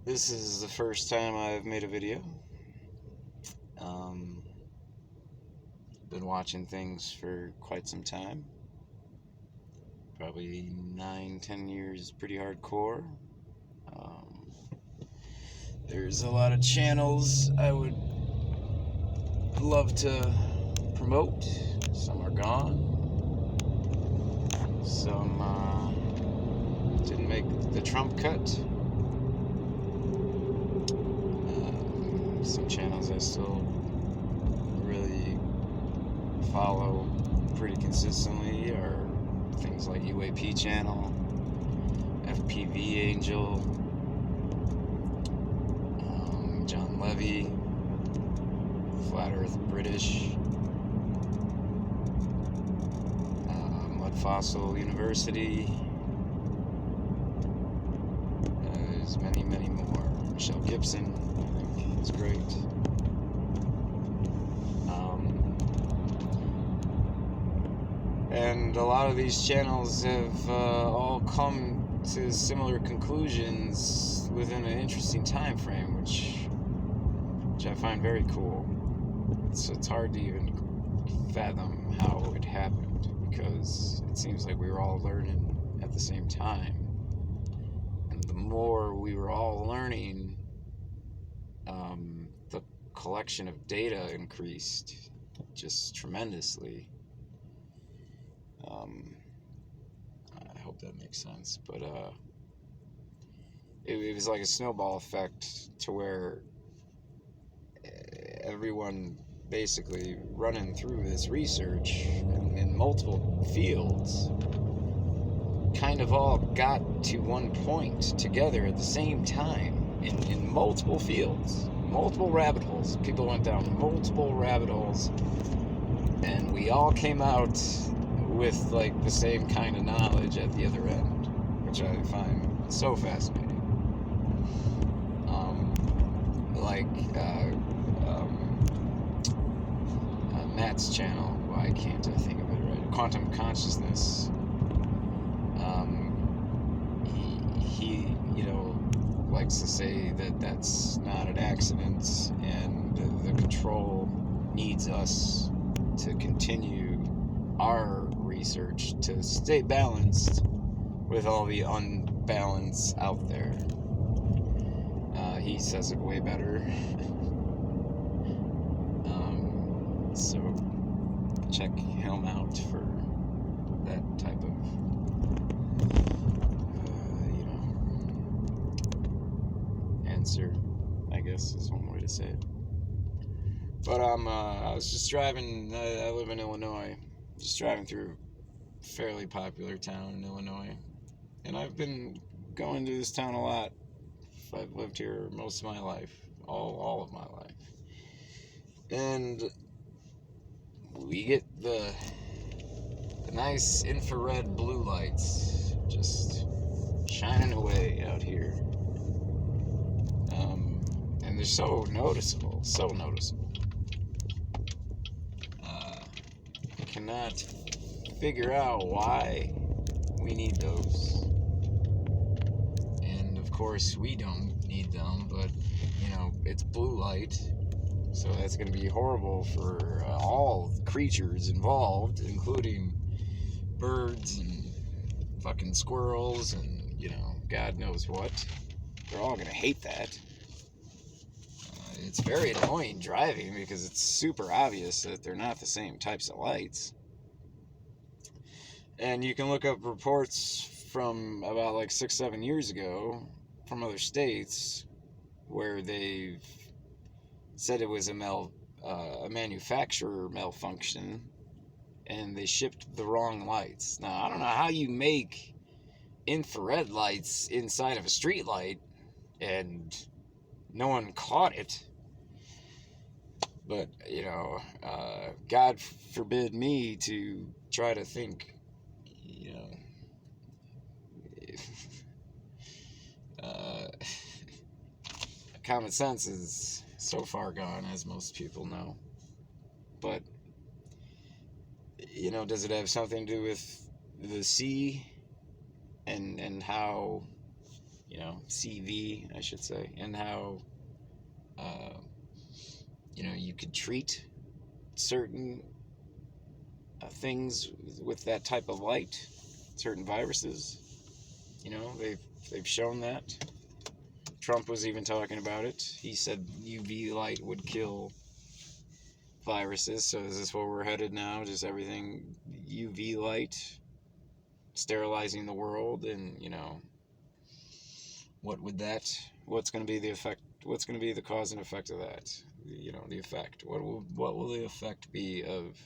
This is the first time I've made a video. Um, been watching things for quite some time. Probably 9, 10 years, pretty hardcore. Um, there's a lot of channels I would love to promote. Some are gone. Some didn't make the Trump cut. Some channels I still really follow pretty consistently are things like UAP channel, FPV Angel, John Levy, Flat Earth British, Mud Fossil University. There's many more. Michelle Gibson, I think, is great. And a lot of these channels have all come to similar conclusions within an interesting time frame, which I find very cool. It's hard to even fathom how it happened, because it seems like we were all learning at the same time. And the more we were all learning, the collection of data increased just tremendously. I hope that makes sense, but it was like a snowball effect to where everyone basically running through this research in multiple fields kind of all got to one point together at the same time in multiple fields, multiple rabbit holes. People went down multiple rabbit holes, and we all came out with like the same kind of knowledge at the other end, which I find so fascinating. Matt's channel, why can't I think of it right? Quantum Consciousness. He likes to say that that's not an accident, and the control needs us to continue our research to stay balanced with all the unbalance out there. He says it way better. So check him out for that type of answer, I guess is one way to say it. But I was just driving. I live in Illinois. Just driving through a fairly popular town in Illinois, and I've been going to this town a lot. I've lived here most of my life, all of my life, and we get the nice infrared blue lights just shining away out here, and they're so noticeable. I cannot figure out why we need those. And of course, we don't need them, but it's blue light, so that's going to be horrible for all creatures involved, including birds and fucking squirrels and God knows what. They're all going to hate that. It's very annoying driving because it's super obvious that they're not the same types of lights. And you can look up reports from about like 6-7 years ago from other states where they've said it was a manufacturer malfunction, and they shipped the wrong lights. Now, I don't know how you make infrared lights inside of a street light and no one caught it. But, God forbid me to try to think, common sense is so far gone, as most people know. But, does it have something to do with the sea and how, CV, I should say, and how, uh, you could treat certain things with that type of light, certain viruses. They've shown that. Trump was even talking about it. He said UV light would kill viruses. So is this where we're headed now? Just everything UV light, sterilizing the world, and what would that? What's going to be the effect? What's going to be the cause and effect of that? The effect. What will the effect be of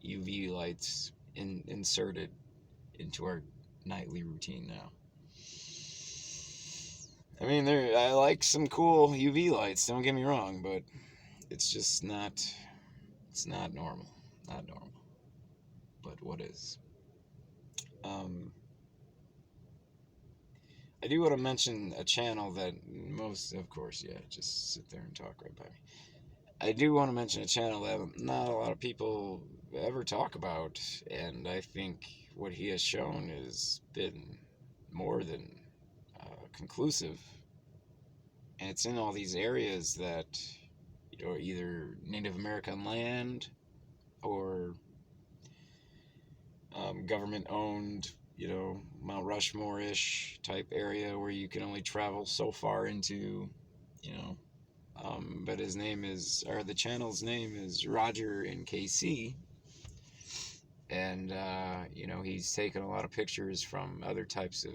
UV lights inserted into our nightly routine now? I mean, I like some cool UV lights. Don't get me wrong, but it's just not. It's not normal. Not normal. But what is? Um, I do want to mention a channel that of course, yeah, just sit there and talk right by me. I do want to mention a channel that not a lot of people ever talk about, and I think what he has shown has been more than conclusive. And it's in all these areas that, either Native American land or government owned, Mount Rushmore-ish type area where you can only travel so far into, you know. But the channel's name is Rogerinkc, and he's taken a lot of pictures from other types of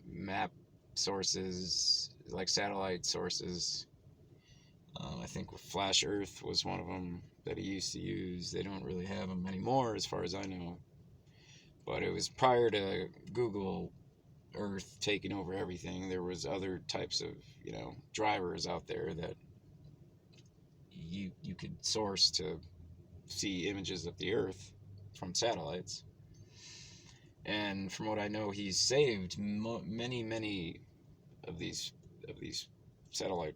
map sources, like satellite sources. I think Flash Earth was one of them that he used to use. They don't really have them anymore, as far as I know. But it was prior to Google Earth taking over everything. There was other types of, drivers out there that you could source to see images of the Earth from satellites. And from what I know, he's saved many of these satellite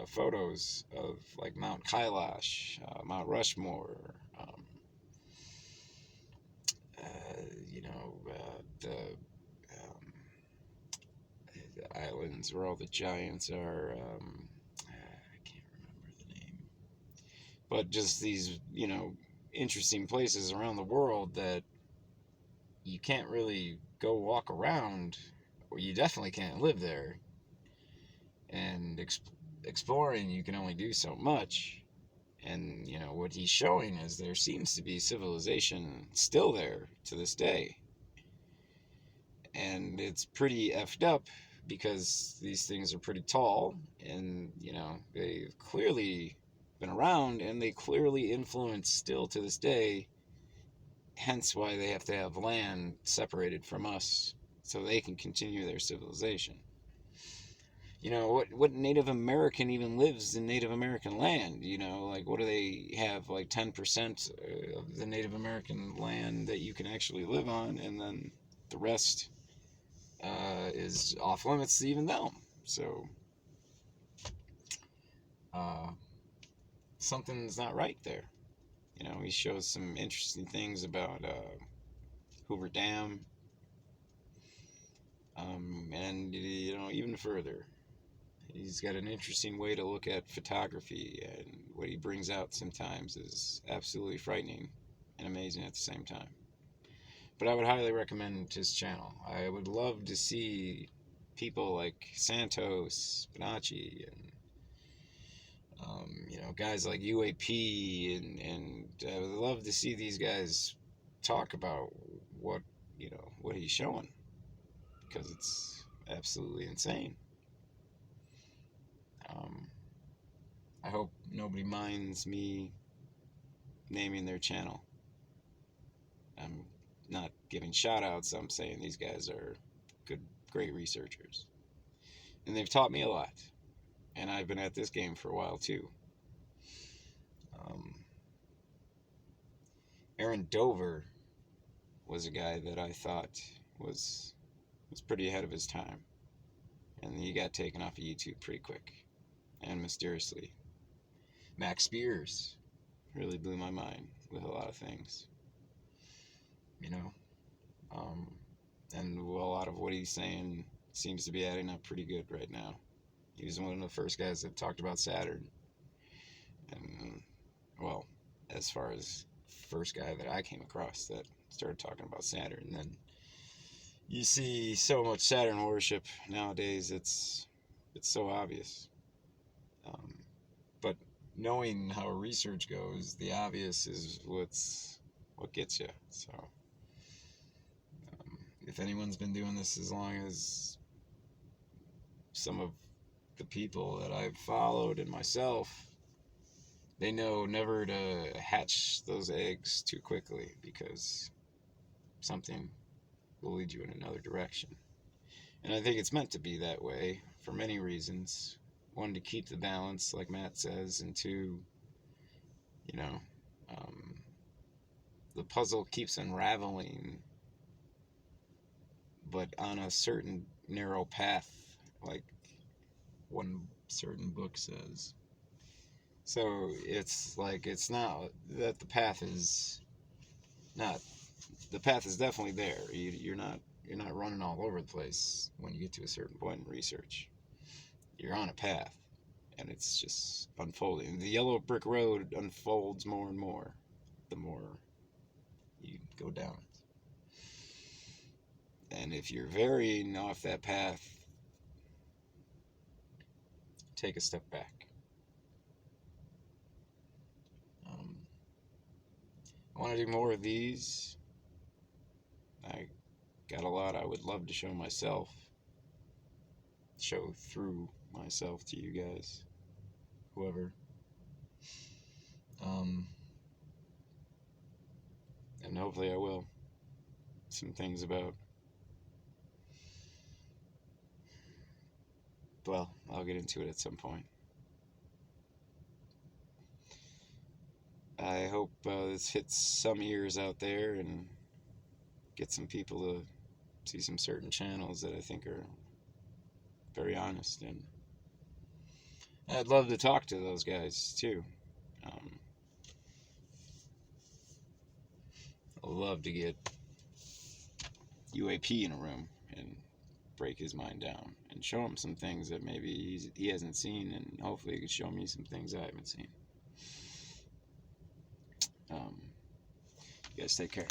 photos of like Mount Kailash, Mount Rushmore, the islands where all the giants are. I can't remember the name, but just these interesting places around the world that you can't really go walk around, or you definitely can't live there. And exploring, you can only do so much. And what he's showing is there seems to be civilization still there to this day, and it's pretty effed up because these things are pretty tall, and they've clearly been around, and they clearly influence still to this day. Hence why they have to have land separated from us so they can continue their civilization. What Native American even lives in Native American land? Like, what do they have? Like 10% of the Native American land that you can actually live on, and then the rest is off limits to even them. So something's not right there. He shows some interesting things about Hoover Dam, and even further. He's got an interesting way to look at photography, and what he brings out sometimes is absolutely frightening and amazing at the same time. But I would highly recommend his channel. I would love to see people like Santos, Bonacci, and guys like UAP, and I would love to see these guys talk about what he's showing, because it's absolutely insane. I hope nobody minds me naming their channel. I'm not giving shout outs, I'm saying these guys are great researchers. And they've taught me a lot. And I've been at this game for a while too. Aaron Dover was a guy that I thought was pretty ahead of his time. And he got taken off of YouTube pretty quick and mysteriously. Max Spears really blew my mind with a lot of things. And a lot of what he's saying seems to be adding up pretty good right now. He was one of the first guys that talked about Saturn. And, well, as far as first guy that I came across that started talking about Saturn. And then you see so much Saturn worship nowadays, it's so obvious. But knowing how research goes, the obvious is what gets you. So if anyone's been doing this as long as some of the people that I've followed and myself, they know never to hatch those eggs too quickly, because something will lead you in another direction. And I think it's meant to be that way for many reasons. One, to keep the balance, like Matt says, and two, you know, the puzzle keeps unraveling, but on a certain narrow path, like one certain book says. So it's like, it's not that the path is not, the path is definitely there. You're not running all over the place when you get to a certain point in research. You're on a path, and it's just unfolding. The yellow brick road unfolds more and more the more you go down it. And if you're veering off that path, take a step back. I want to do more of these. I got a lot I would love to show myself, show through myself to you guys, whoever. And hopefully I will. Some things about, well, I'll get into it at some point. I hope this hits some ears out there and get some people to see some certain channels that I think are very honest, and I'd love to talk to those guys too. I'd love to get UAP in a room and break his mind down and show him some things that maybe he hasn't seen, and hopefully he can show me some things I haven't seen. You guys take care.